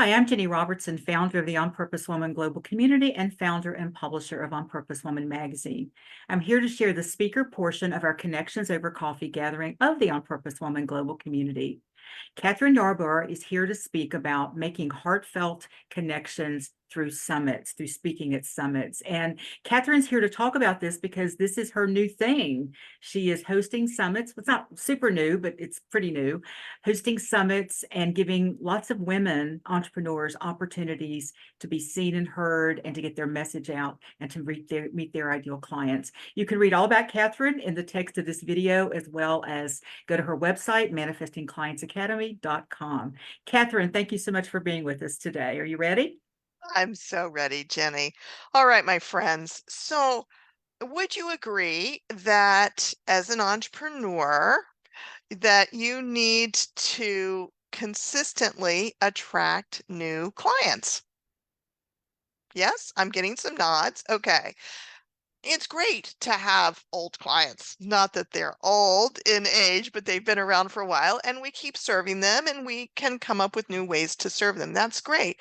Hi, I'm Jenny Robertson, founder of the On Purpose Woman Global Community and founder and publisher of On Purpose Woman magazine. I'm here to share the speaker portion of our Connections Over Coffee gathering of the On Purpose Woman Global Community. Kathryn Yarborough is here to speak about making heartfelt connections through summits, through speaking at summits. And Kathryn's here to talk about this because this is her new thing. She is hosting summits. It's not super new, but it's pretty new. Hosting summits and giving lots of women entrepreneurs opportunities to be seen and heard and to get their message out and to meet their ideal clients. You can read all about Kathryn in the text of this video, as well as go to her website, manifestingclientsacademy.com. Kathryn, thank you so much for being with us today. Are you ready? I'm so ready, Jenny. All right, my friends. So, would you agree that as an entrepreneur, that you need to consistently attract new clients? Yes, I'm getting some nods. Okay. It's great to have old clients. Not that they're old in age, but they've been around for a while, and we keep serving them and we can come up with new ways to serve them. That's great.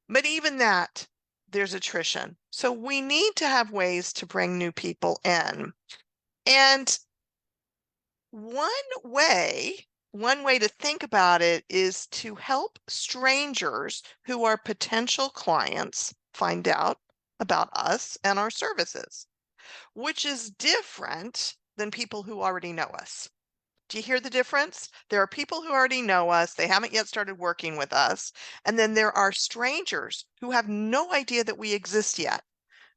But even that, there's attrition. So we need to have ways to bring new people in. And one one way to think about it is to help strangers who are potential clients find out about us and our services, which is different than people who already know us. Do you hear the difference? There are people who already know us, they haven't yet started working with us, and then there are strangers who have no idea that we exist yet.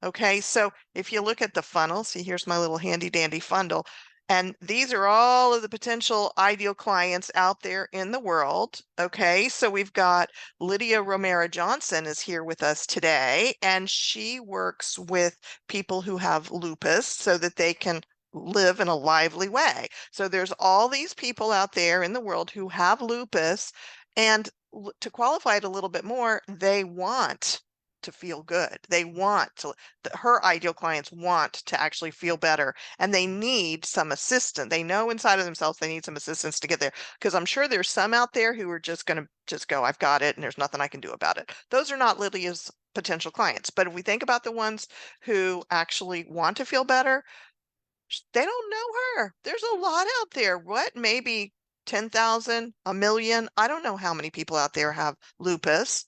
Okay, so if you look at the funnel, see, here's my little handy dandy funnel, and these are all of the potential ideal clients out there in the world. Okay, so we've got Lydia Romero Johnson is here with us today, and she works with people who have lupus so that they can live in a lively way. So there's all these people out there in the world who have lupus, and to qualify it a little bit more, they want to feel good. They want to, her ideal clients want to actually feel better, and they need some assistance. They know inside of themselves they need some assistance to get there, because I'm sure there's some out there who are just going to just go, I've got it, and there's nothing I can do about it. Those are not Lydia's potential clients. But if we think about the ones who actually want to feel better, they don't know her. There's a lot out there. What? Maybe 10,000, a million. I don't know how many people out there have lupus,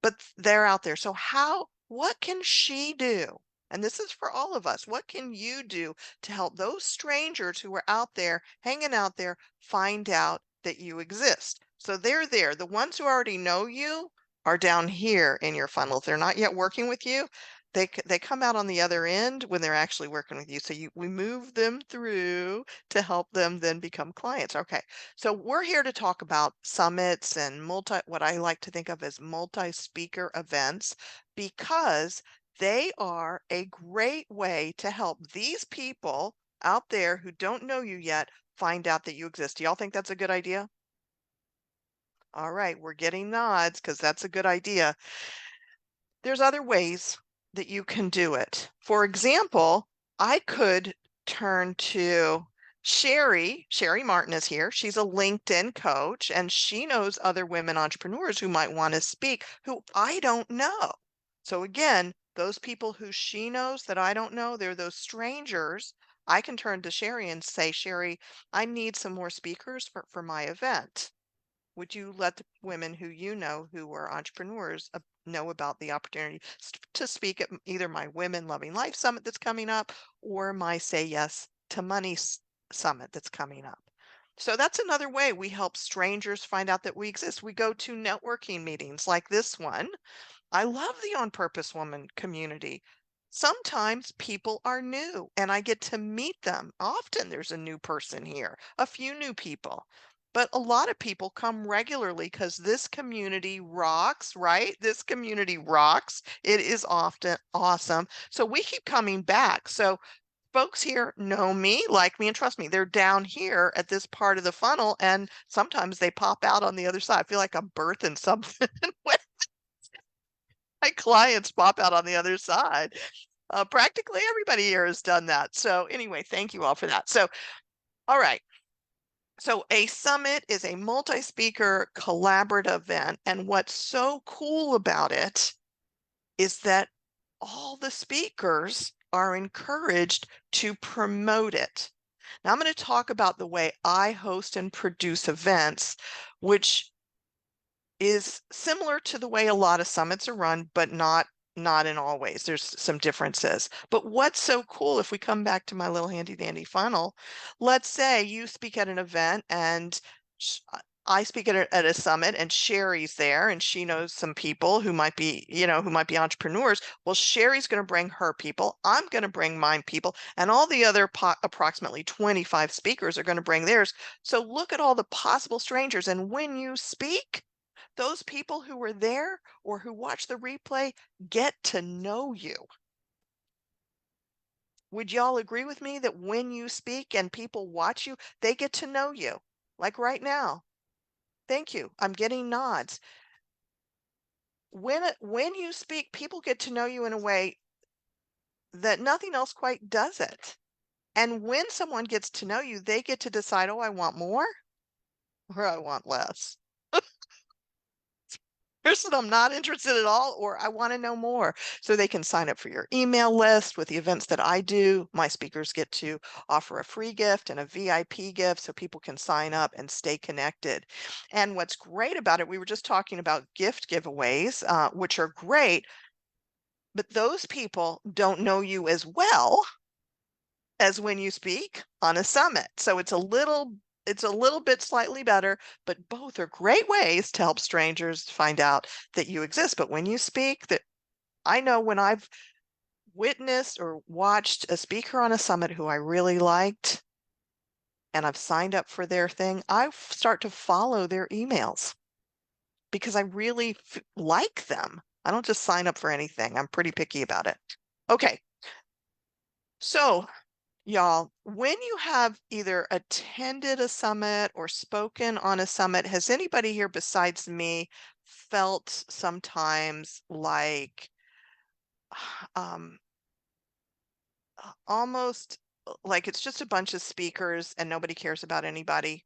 but they're out there. So what can she do? And this is for all of us. What can you do to help those strangers who are out there, hanging out there, find out that you exist? So they're there. The ones who already know you are down here in your funnel. If they're not yet working with you, they come out on the other end when they're actually working with you. So we move them through to help them then become clients. Okay. So we're here to talk about summits and what I like to think of as multi-speaker events, because they are a great way to help these people out there who don't know you yet find out that you exist. Do y'all think that's a good idea? All right, we're getting nods because that's a good idea. There's other ways that you can do it. For example, I could turn to Sherry Martin is here. She's a LinkedIn coach, and she knows other women entrepreneurs who might want to speak who I don't know. So again, those people who she knows that I don't know, they're those strangers. I can turn to Sherry and say, Sherry, I need some more speakers for my event. Would you let the women who you know who are entrepreneurs know about the opportunity to speak at either my Women Loving Life Summit that's coming up, or my Say Yes to Money Summit that's coming up? So that's another way we help strangers find out that we exist. We go to networking meetings like this one. I love the On Purpose Woman community. Sometimes people are new and I get to meet them. Often there's a new person here, a few new people. But a lot of people come regularly because this community rocks, right? This community rocks. It is often awesome. So we keep coming back. So folks here know me, like me, and trust me. They're down here at this part of the funnel, and sometimes they pop out on the other side. I feel like I'm birthing something when my clients pop out on the other side. Practically everybody here has done that. So anyway, thank you all for that. So, all right. So a summit is a multi-speaker collaborative event, and what's so cool about it is that all the speakers are encouraged to promote it. Now I'm going to talk about the way I host and produce events, which is similar to the way a lot of summits are run, but not in all ways. There's some differences. But what's so cool, if we come back to my little handy dandy funnel, let's say you speak at an event and I speak at a summit and Sherry's there and she knows some people who might be, who might be entrepreneurs. Well, Sherry's going to bring her people. I'm going to bring mine people, and all the other approximately 25 speakers are going to bring theirs. So look at all the possible strangers. And when you speak, those people who were there or who watch the replay get to know you. Would y'all agree with me that when you speak and people watch you, they get to know you? Like right now. Thank you. I'm getting nods. When you speak, people get to know you in a way that nothing else quite does it. And when someone gets to know you, they get to decide, oh, I want more or I want less. Person I'm not interested at all, or I want to know more. So they can sign up for your email list with the events that I do. My speakers get to offer a free gift and a VIP gift so people can sign up and stay connected. And what's great about it, we were just talking about gift giveaways, which are great, but those people don't know you as well as when you speak on a summit. So it's a little bit slightly better, but both are great ways to help strangers find out that you exist. But when you speak, that I know when I've witnessed or watched a speaker on a summit who I really liked and I've signed up for their thing, I start to follow their emails because I really like them. I don't just sign up for anything. I'm pretty picky about it. Okay. So y'all, when you have either attended a summit or spoken on a summit, has anybody here besides me felt sometimes like um, almost like it's just a bunch of speakers and nobody cares about anybody?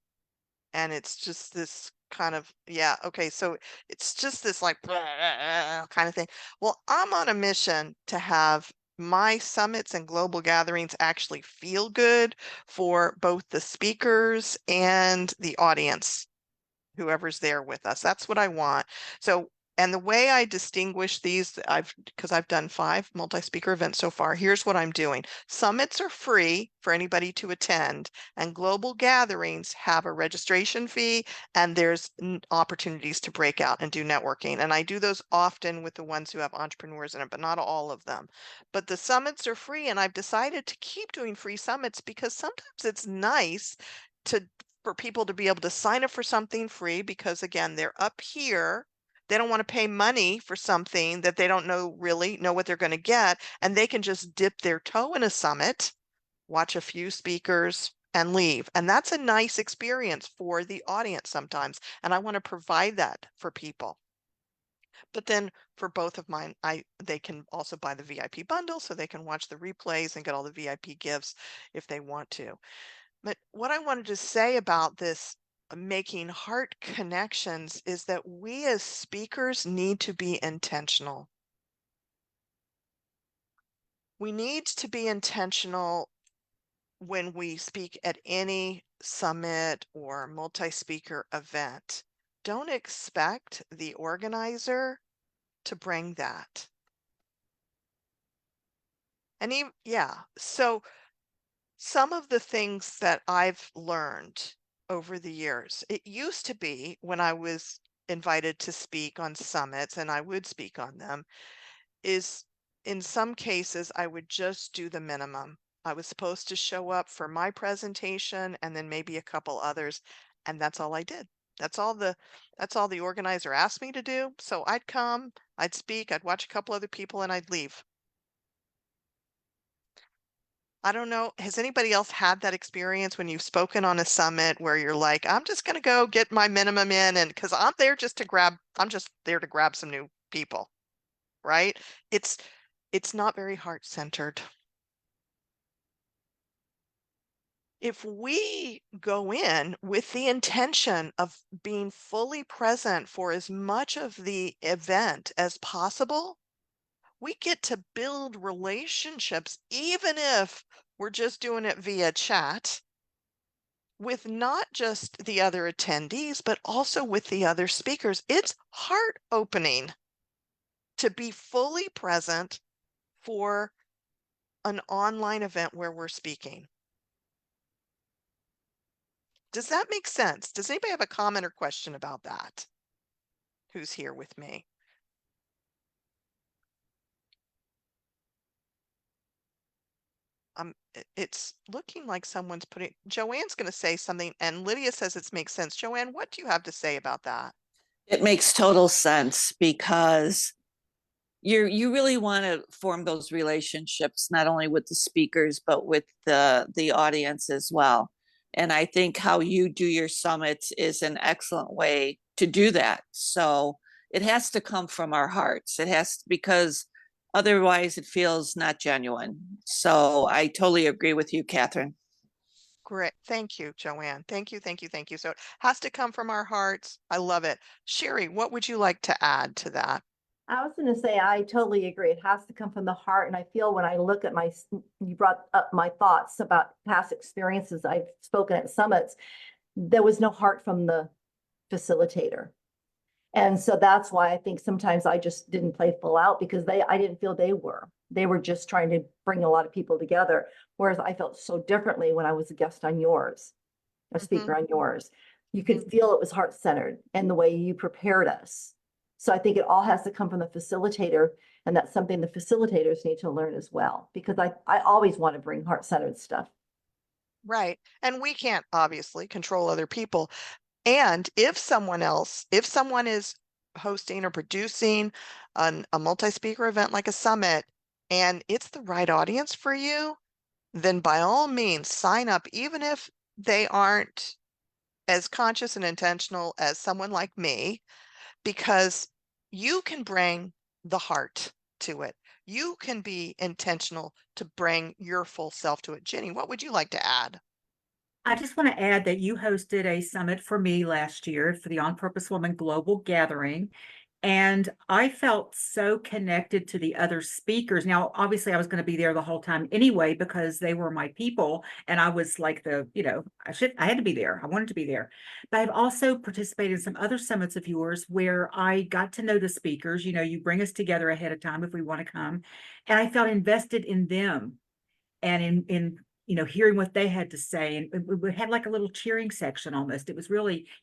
And it's just this kind of, yeah, okay, so it's just this like kind of thing. Well, I'm on a mission to have my summits and global gatherings actually feel good for both the speakers and the audience, whoever's there with us. That's what I want. So, and the way I distinguish these, because I've done 5 multi-speaker events so far, here's what I'm doing. Summits are free for anybody to attend, and global gatherings have a registration fee, and there's opportunities to break out and do networking. And I do those often with the ones who have entrepreneurs in it, but not all of them. But the summits are free, and I've decided to keep doing free summits because sometimes it's nice to for people to be able to sign up for something free because again, they're up here. They don't want to pay money for something that they don't really know what they're going to get, and they can just dip their toe in a summit, watch a few speakers and leave. And that's a nice experience for the audience sometimes, and I want to provide that for people. But then for both of mine, they can also buy the VIP bundle so they can watch the replays and get all the VIP gifts if they want to. But what I wanted to say about this making heart connections is that we as speakers need to be intentional. We need to be intentional when we speak at any summit or multi-speaker event. Don't expect the organizer to bring that. And even, yeah, so some of the things that I've learned over the years, it used to be when I was invited to speak on summits, and I would speak on them, is in some cases I would just do the minimum. I was supposed to show up for my presentation and then maybe a couple others, and that's all I did. That's all the organizer asked me to do. So I'd come, I'd speak, I'd watch a couple other people, and I'd leave. I don't know. Has anybody else had that experience when you've spoken on a summit where you're like, I'm just going to go get my minimum in, and because I'm just there to grab some new people, right? It's it's not very heart-centered. If we go in with the intention of being fully present for as much of the event as possible, we get to build relationships, even if we're just doing it via chat, with not just the other attendees, but also with the other speakers. It's heart opening to be fully present for an online event where we're speaking. Does that make sense? Does anybody have a comment or question about that? Who's here with me? It's looking like someone's putting, Joanne's going to say something, and Lydia says it makes sense. Joanne, what do you have to say about that? It makes total sense because you really want to form those relationships not only with the speakers but with the audience as well. And I think how you do your summits is an excellent way to do that. So it has to come from our hearts. It has to, because otherwise it feels not genuine. So I totally agree with you, Kathryn. Great. Thank you, Joanne. Thank you, thank you, thank you. So it has to come from our hearts. I love it. Sherry, what would you like to add to that? I was going to say, I totally agree. It has to come from the heart. And I feel when I look at you brought up my thoughts about past experiences. I've spoken at summits. There was no heart from the facilitator. And so that's why I think sometimes I just didn't play full out because I didn't feel they were. They were just trying to bring a lot of people together. Whereas I felt so differently when I was a guest on yours, a speaker on yours. You could feel it was heart-centered and the way you prepared us. So I think it all has to come from the facilitator, and that's something the facilitators need to learn as well, because I always want to bring heart-centered stuff. Right. And we can't obviously control other people. And if someone is hosting or producing a multi-speaker event like a summit, and it's the right audience for you, then by all means sign up, even if they aren't as conscious and intentional as someone like me, because you can bring the heart to it. You can be intentional to bring your full self to it. Jenny, what would you like to add? I just want to add that you hosted a summit for me last year for the On Purpose Woman Global Gathering. And I felt so connected to the other speakers. Now, obviously, I was going to be there the whole time anyway, because they were my people. And I was like I had to be there. I wanted to be there. But I've also participated in some other summits of yours where I got to know the speakers. You bring us together ahead of time if we want to come. And I felt invested in them and in hearing what they had to say. And we had like a little cheering section almost. It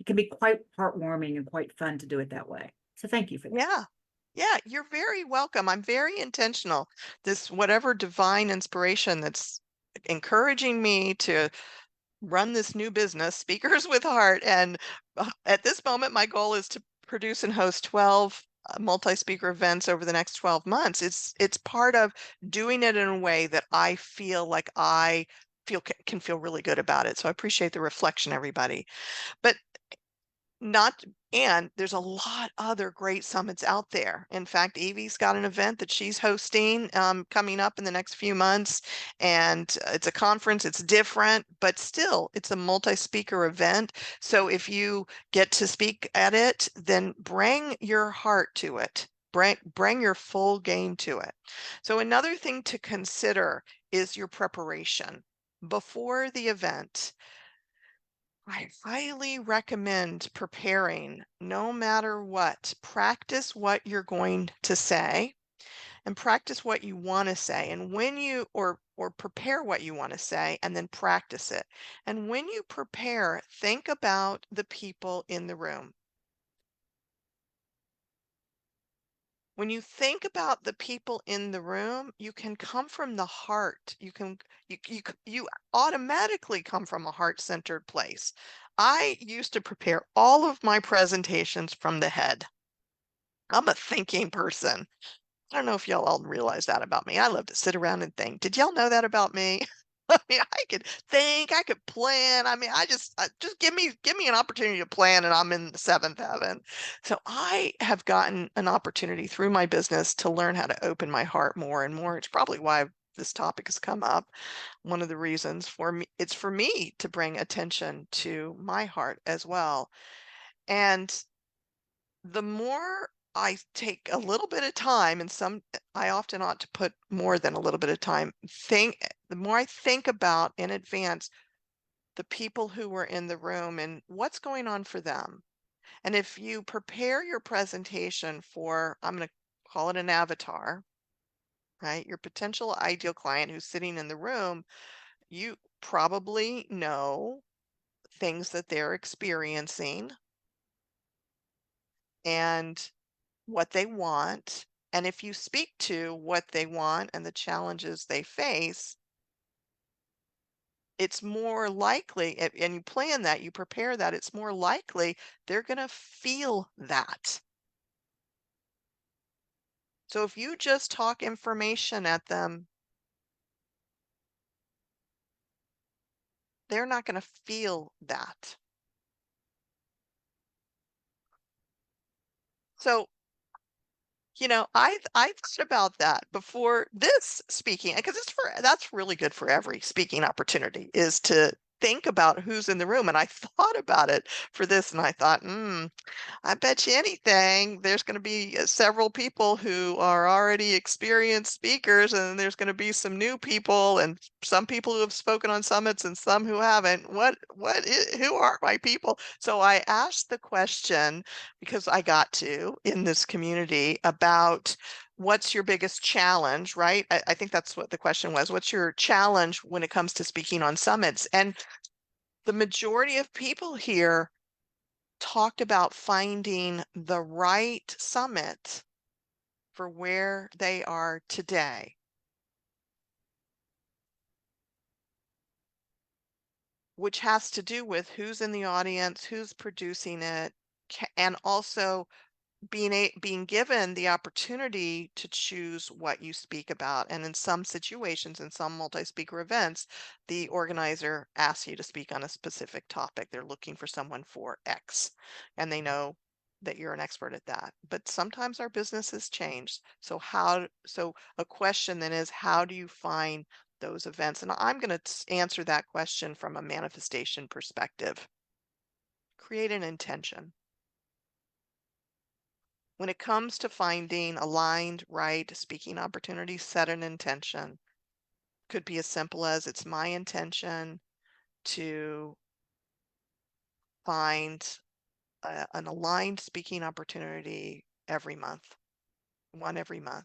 can be quite heartwarming and quite fun to do it that way. So thank you for that. Yeah. Yeah, you're very welcome. I'm very intentional. This whatever divine inspiration that's encouraging me to run this new business, Speakers with Heart. And at this moment, my goal is to produce and host 12 multi-speaker events over the next 12 months. It's part of doing it in a way that I feel like I can feel really good about it. So I appreciate the reflection, everybody. But not and there's a lot other great summits out there. In fact, Evie's got an event that she's hosting coming up in the next few months, and it's a conference. It's different, but still, it's a multi-speaker event. So if you get to speak at it, then bring your heart to it. Bring your full game to it. So another thing to consider is your preparation before the event. I highly recommend preparing no matter what. Practice what you're going to say and practice what you want to say. And when you or prepare what you want to say and then practice it. And when you prepare, think about the people in the room. When you think about the people in the room, you can come from the heart. You automatically come from a heart-centered place. I used to prepare all of my presentations from the head. I'm a thinking person. I don't know if y'all all realize that about me. I love to sit around and think. Did y'all know that about me? I mean, I could think, I could plan. I mean, just give me an opportunity to plan and I'm in the seventh heaven. So I have gotten an opportunity through my business to learn how to open my heart more and more. It's probably why I've this topic has come up, one of the reasons for me, it's for me to bring attention to my heart as well. And the more I take a little bit of time, and I often ought to put more than a little bit of time, the more I think about in advance the people who were in the room and what's going on for them. And if you prepare your presentation for, I'm going to call it an avatar, right? Your potential ideal client who's sitting in the room, you probably know things that they're experiencing and what they want. And if you speak to what they want and the challenges they face, it's more likely, and you plan that, you prepare that, it's more likely they're going to feel that. So if you just talk information at them, they're not going to feel that. So, I thought about that before this speaking, because that's really good for every speaking opportunity, is to think about who's in the room. And I thought about it for this, and I thought, I bet you anything there's going to be several people who are already experienced speakers, and there's going to be some new people, and some people who have spoken on summits and some who haven't. Who are my people? So I asked the question, because I got to in this community, about what's your biggest challenge, right? I think that's what the question was. What's your challenge when it comes to speaking on summits? And the majority of people here talked about finding the right summit for where they are today. Which has to do with who's in the audience, who's producing it, and also being given the opportunity to choose what you speak about. And in some situations, in some multi-speaker events, the organizer asks you to speak on a specific topic. They're looking for someone for X, and they know that you're an expert at that. But sometimes our business has changed. So a question then is, how do you find those events? And I'm going to answer that question from a manifestation perspective. Create an intention. When it comes to finding aligned, right speaking opportunities, set an intention. Could be as simple as, it's my intention to find an aligned speaking opportunity every month, one every month.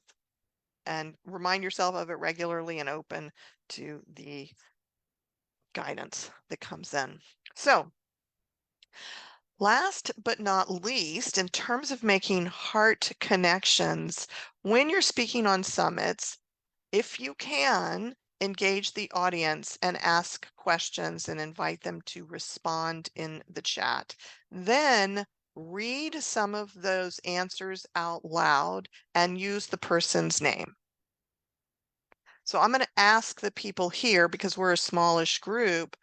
And remind yourself of it regularly and open to the guidance that comes in. So, last but not least, in terms of making heart connections, when you're speaking on summits, if you can, engage the audience and ask questions and invite them to respond in the chat. Then read some of those answers out loud and use the person's name. So I'm going to ask the people here, because we're a smallish group,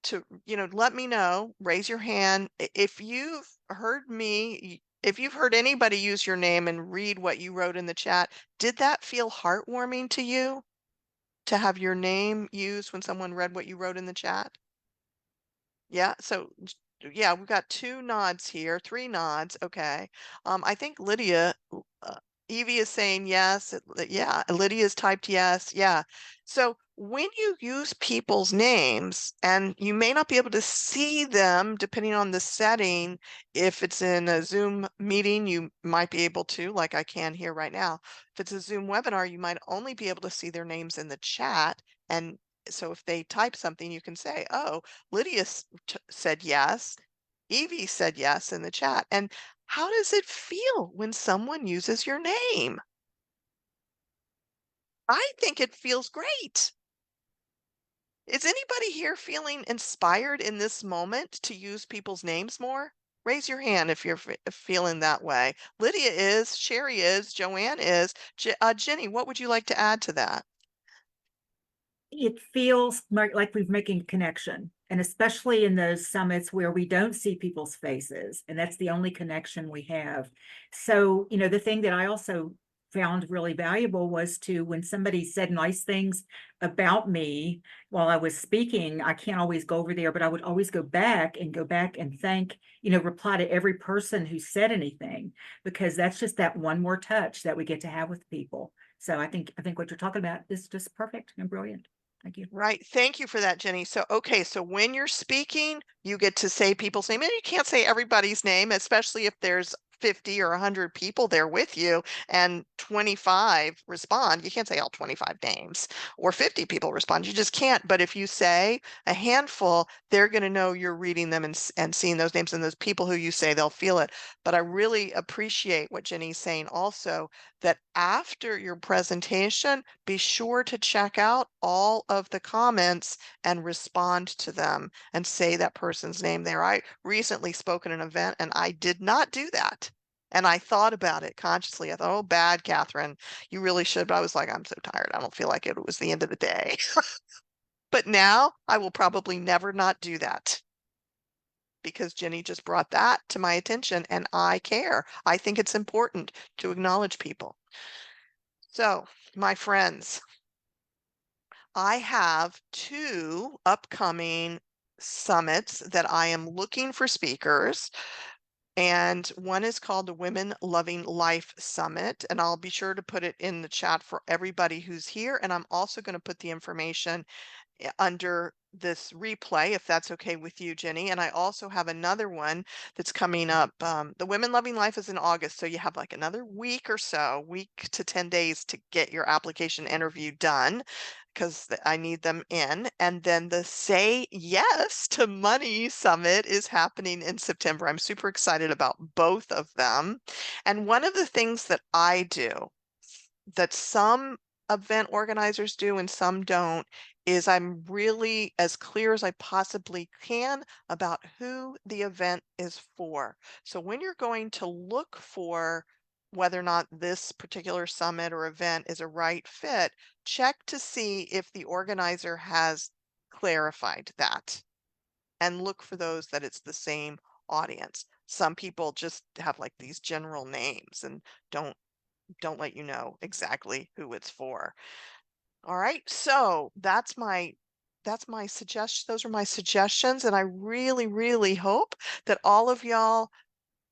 to, let me know, raise your hand. If you've heard anybody use your name and read what you wrote in the chat, did that feel heartwarming to you to have your name used when someone read what you wrote in the chat? Yeah, so yeah, we've got 2 nods here, 3 nods. Okay. I think Evie is saying yes. Yeah, Lydia's typed yes. Yeah. So when you use people's names, and you may not be able to see them depending on the setting, if it's in a Zoom meeting, you might be able to, like I can here right now. If it's a Zoom webinar, you might only be able to see their names in the chat. And so if they type something, you can say, oh, Lydia said yes. Evie said yes in the chat. And how does it feel when someone uses your name? I think it feels great. Is anybody here feeling inspired in this moment to use people's names more? Raise your hand if you're feeling that way. Lydia is, Sherry is, Joanne is. Jenny, what would you like to add to that? It feels like we're making a connection, and especially in those summits where we don't see people's faces, and that's the only connection we have. So, the thing that I also found really valuable was to, when somebody said nice things about me while I was speaking, I can't always go over there, but I would always go back and thank, reply to every person who said anything, because that's just that one more touch that we get to have with people. So I think what you're talking about is just perfect and brilliant. Thank you. Right. Thank you for that, Jenny. So, okay, so when you're speaking, you get to say people's name, and you can't say everybody's name, especially if there's 50 or 100 people there with you and 25 respond. You can't say all 25 names, or 50 people respond. You just can't. But if you say a handful, they're going to know you're reading them and seeing those names, and those people who you say, they'll feel it. But I really appreciate what Jenny's saying also, that after your presentation, be sure to check out all of the comments and respond to them and say that person's name there. I recently spoke at an event and I did not do that. And I thought about it consciously. I thought, oh, bad, Kathryn, you really should. But I was like, I'm so tired. I don't feel like it was the end of the day. But now I will probably never not do that, because Jenny just brought that to my attention and I care. I think it's important to acknowledge people. So, my friends, I have 2 upcoming summits that I am looking for speakers. And one is called the Women Loving Life Summit. And I'll be sure to put it in the chat for everybody who's here. And I'm also going to put the information under this replay, if that's okay with you, Jenny. And I also have another one that's coming up. The Women Loving Life is in August, so you have like another week or so, week to 10 days to get your application interview done, because I need them in. And then the Say Yes to Money Summit is happening in September. I'm super excited about both of them. And one of the things that I do that some event organizers do and some don't is I'm really as clear as I possibly can about who the event is for. So when you're going to look for whether or not this particular summit or event is a right fit, check to see if the organizer has clarified that, and look for those that it's the same audience. Some people just have like these general names and don't let you know exactly who it's for. All right, so that's my suggestion. Those are my suggestions, and I really, really hope that all of y'all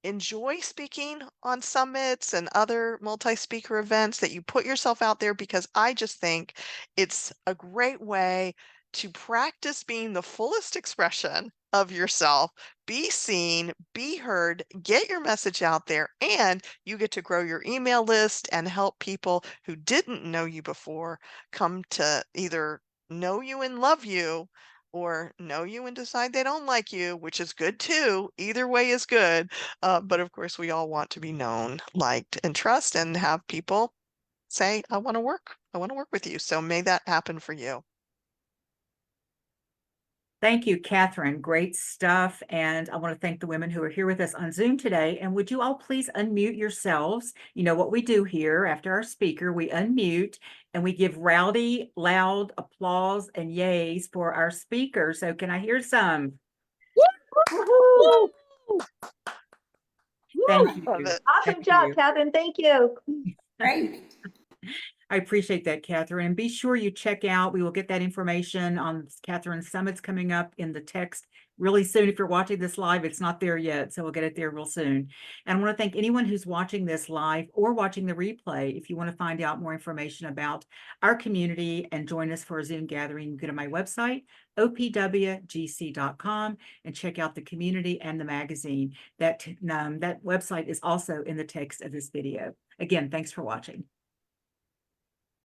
enjoy speaking on summits and other multi-speaker events, that you put yourself out there, because I just think it's a great way to practice being the fullest expression of yourself, be seen, be heard, get your message out there, and you get to grow your email list and help people who didn't know you before come to either know you and love you, or know you and decide they don't like you, which is good too. Either way is good. But of course, we all want to be known, liked, and trust, and have people say, I want to work with you. So may that happen for you. Thank you, Kathryn. Great stuff. And I want to thank the women who are here with us on Zoom today. And would you all please unmute yourselves? You know what we do here after our speaker, we unmute and we give rowdy, loud applause and yays for our speaker. So can I hear some? Woohoo! Thank you. Love it. Awesome Thank job, you. Kathryn. Thank you. Great. I appreciate that, Kathryn. And be sure you check out, we will get that information on Kathryn's summits coming up in the text really soon. If you're watching this live, it's not there yet, so we'll get it there real soon. And I want to thank anyone who's watching this live or watching the replay. If you want to find out more information about our community and join us for a Zoom gathering, you go to my website, opwgc.com, and check out the community and the magazine. That website is also in the text of this video. Again, thanks for watching.